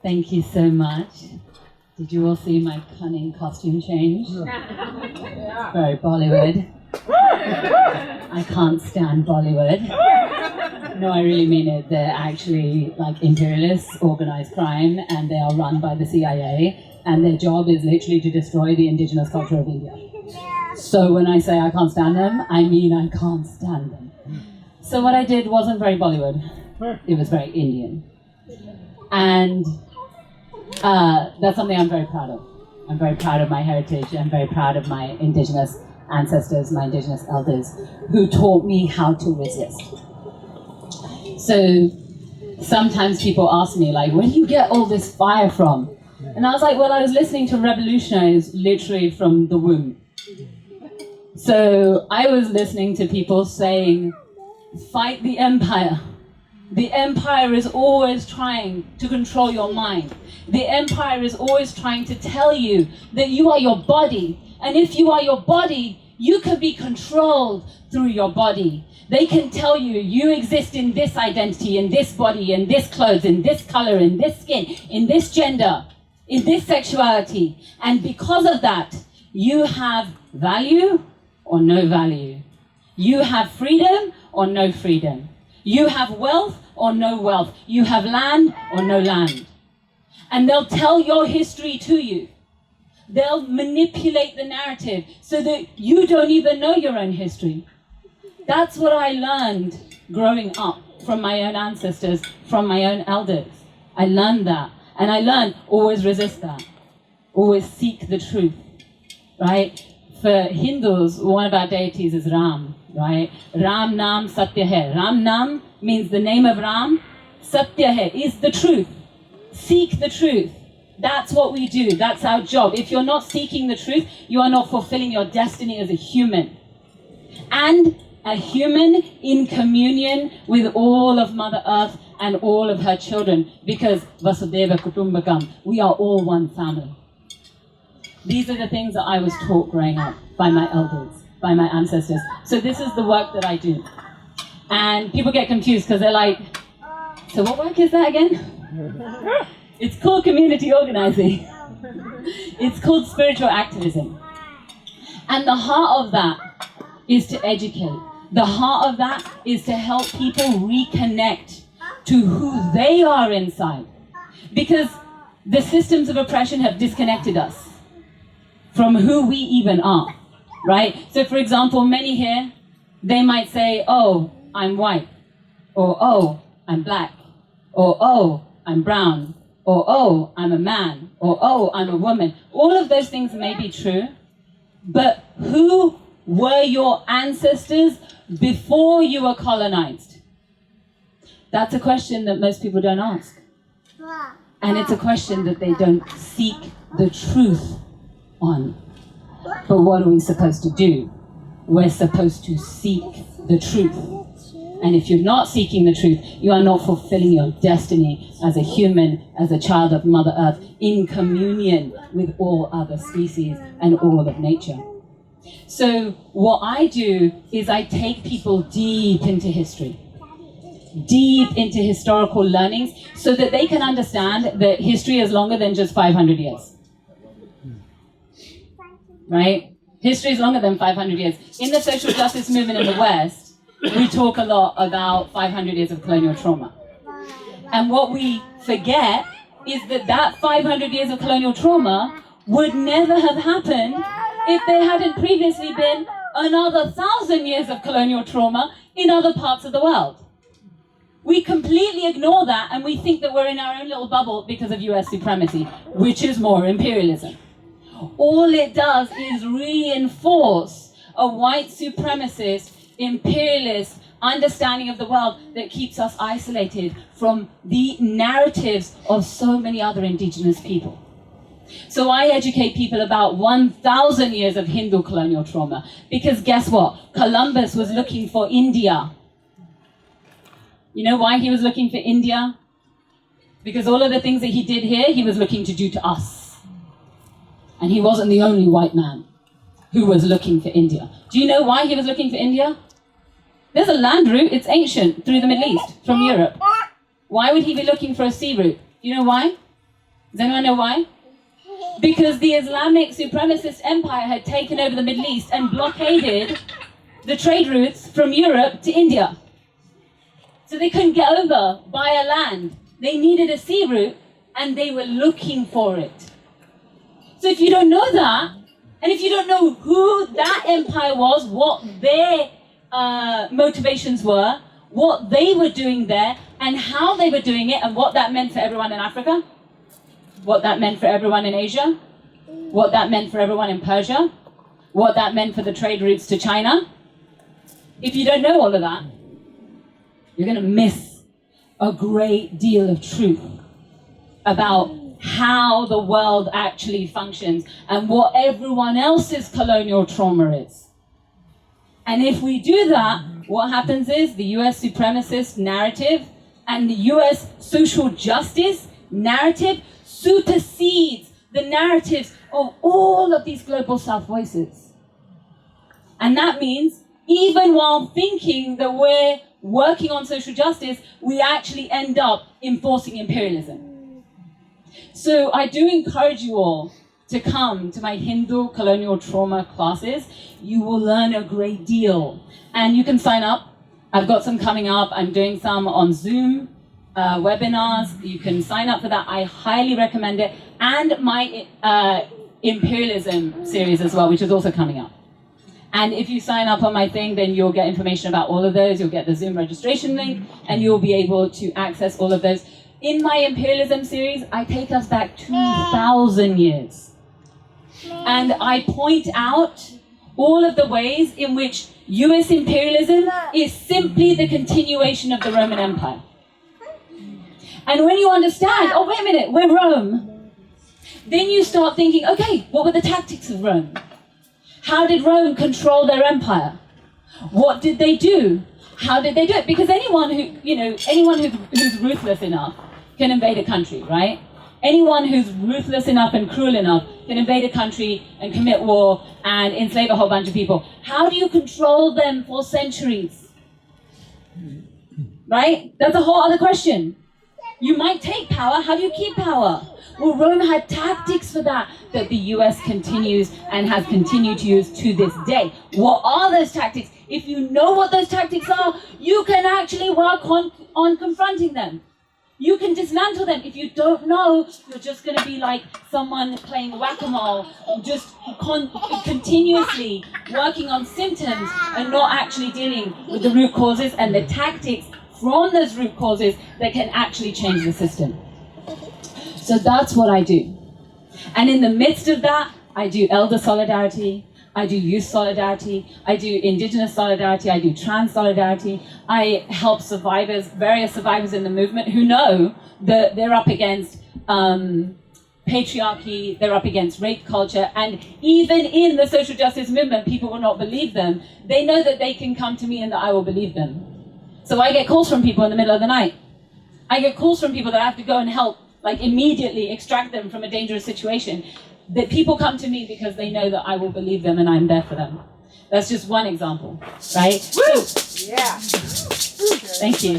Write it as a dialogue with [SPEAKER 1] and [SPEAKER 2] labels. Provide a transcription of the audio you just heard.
[SPEAKER 1] Thank you so much. Did you all see my cunning costume change? Very Bollywood. I can't stand Bollywood. No, I really mean it. They're actually like imperialists, organized crime, and they are run by the CIA, and their job is literally to destroy the indigenous culture of India. So when I say I can't stand them, I mean I can't stand them. So what I did wasn't very Bollywood. It was very Indian. And that's something I'm very proud of. I'm very proud of my heritage. I'm very proud of my indigenous ancestors, my indigenous elders, who taught me how to resist. So sometimes people ask me, like, where do you get all this fire from? And I was like, well, I was listening to revolutionaries literally from the womb. So I was listening to people saying, fight the empire. The empire is always trying to control your mind. The empire is always trying to tell you that you are your body. And if you are your body, you can be controlled through your body. They can tell you, you exist in this identity, in this body, in this clothes, in this color, in this skin, in this gender, in this sexuality. And because of that, you have value or no value. You have freedom or no freedom. You have wealth or no wealth. You have land or no land. And they'll tell your history to you. They'll manipulate the narrative so that you don't even know your own history. That's what I learned growing up from my own ancestors, from my own elders. I learned that. And I learned, always resist that. Always seek the truth, right? For Hindus, one of our deities is Ram, right? Ram Nam Satya Hai. Ram Nam means the name of Ram. Satya Hai is the truth. Seek the truth. That's what we do. That's our job. If you're not seeking the truth, you are not fulfilling your destiny as a human. And a human in communion with all of Mother Earth and all of her children. Because Vasudeva Kutumbakam, we are all one family. These are the things that I was taught growing up by my elders, by my ancestors. So this is the work that I do. And people get confused because they're like, so what work is that again? It's called community organizing. It's called spiritual activism. And the heart of that is to educate. The heart of that is to help people reconnect to who they are inside. Because the systems of oppression have disconnected us from who we even are, right? So for example, many here, they might say, oh, I'm white, or oh, I'm black, or oh, I'm brown, or oh, I'm a man, or oh, I'm a woman. All of those things may be true, but who were your ancestors before you were colonized? That's a question that most people don't ask. And it's a question that they don't seek the truth on. But what are we supposed to do? We're supposed to seek the truth. And if you're not seeking the truth, you are not fulfilling your destiny as a human, as a child of Mother Earth, in communion with all other species and all of nature. So what I do is I take people deep into history, deep into historical learnings, so that they can understand that history is longer than just 500 years. Right? History is longer than 500 years. In the social justice movement in the West, we talk a lot about 500 years of colonial trauma. And what we forget is that that 500 years of colonial trauma would never have happened if there hadn't previously been another 1,000 years of colonial trauma in other parts of the world. We completely ignore that and we think that we're in our own little bubble because of US supremacy, which is more imperialism. All it does is reinforce a white supremacist, imperialist understanding of the world that keeps us isolated from the narratives of so many other indigenous people. So I educate people about 1,000 years of Hindu colonial trauma, because guess what? Columbus was looking for India. You know why he was looking for India? Because all of the things that he did here, he was looking to do to us. And he wasn't the only white man who was looking for India. Do you know why he was looking for India? There's a land route, it's ancient, through the Middle East, from Europe. Why would he be looking for a sea route? Do you know why? Does anyone know why? Because the Islamic supremacist empire had taken over the Middle East and blockaded the trade routes from Europe to India. So they couldn't get over via land. They needed a sea route, and they were looking for it. So if you don't know that, and if you don't know who that empire was, what their motivations were, what they were doing there, and how they were doing it, and what that meant for everyone in Africa, what that meant for everyone in Asia, what that meant for everyone in Persia, what that meant for the trade routes to China. If you don't know all of that, you're going to miss a great deal of truth about how the world actually functions and what everyone else's colonial trauma is. And if we do that, what happens is the US supremacist narrative and the US social justice narrative supersedes the narratives of all of these global South voices. And that means even while thinking that we're working on social justice, we actually end up enforcing imperialism. So I do encourage you all to come to my Hindu colonial trauma classes. You will learn a great deal. And you can sign up. I've got some coming up. I'm doing some on Zoom webinars. You can sign up for that. I highly recommend it. And my imperialism series as well, which is also coming up. And if you sign up on my thing, then you'll get information about all of those. You'll get the Zoom registration link, and you'll be able to access all of those. In my imperialism series, I take us back 2,000 years. And I point out all of the ways in which US imperialism is simply the continuation of the Roman Empire. And when you understand, oh, wait a minute, we're Rome, then you start thinking, okay, what were the tactics of Rome? How did Rome control their empire? What did they do? How did they do it? Because anyone who's ruthless enough can invade a country, right? Anyone who's ruthless enough and cruel enough can invade a country and commit war and enslave a whole bunch of people. How do you control them for centuries? Right? That's a whole other question. You might take power. How do you keep power? Well, Rome had tactics for that the US continues and has continued to use to this day. What are those tactics? If you know what those tactics are, you can actually work on confronting them. You can dismantle them. If you don't know, you're just going to be like someone playing whack-a-mole, just continuously working on symptoms and not actually dealing with the root causes and the tactics from those root causes that can actually change the system. So that's what I do. And in the midst of that, I do elder solidarity, I do youth solidarity, I do Indigenous solidarity, I do trans solidarity. I help survivors, various survivors in the movement who know that they're up against patriarchy, they're up against rape culture, and even in the social justice movement, people will not believe them. They know that they can come to me and that I will believe them. So I get calls from people in the middle of the night. I get calls from people that I have to go and help, like immediately extract them from a dangerous situation. That people come to me because they know that I will believe them and I'm there for them. That's just one example, right?
[SPEAKER 2] Woo! Yeah.
[SPEAKER 1] Thank you.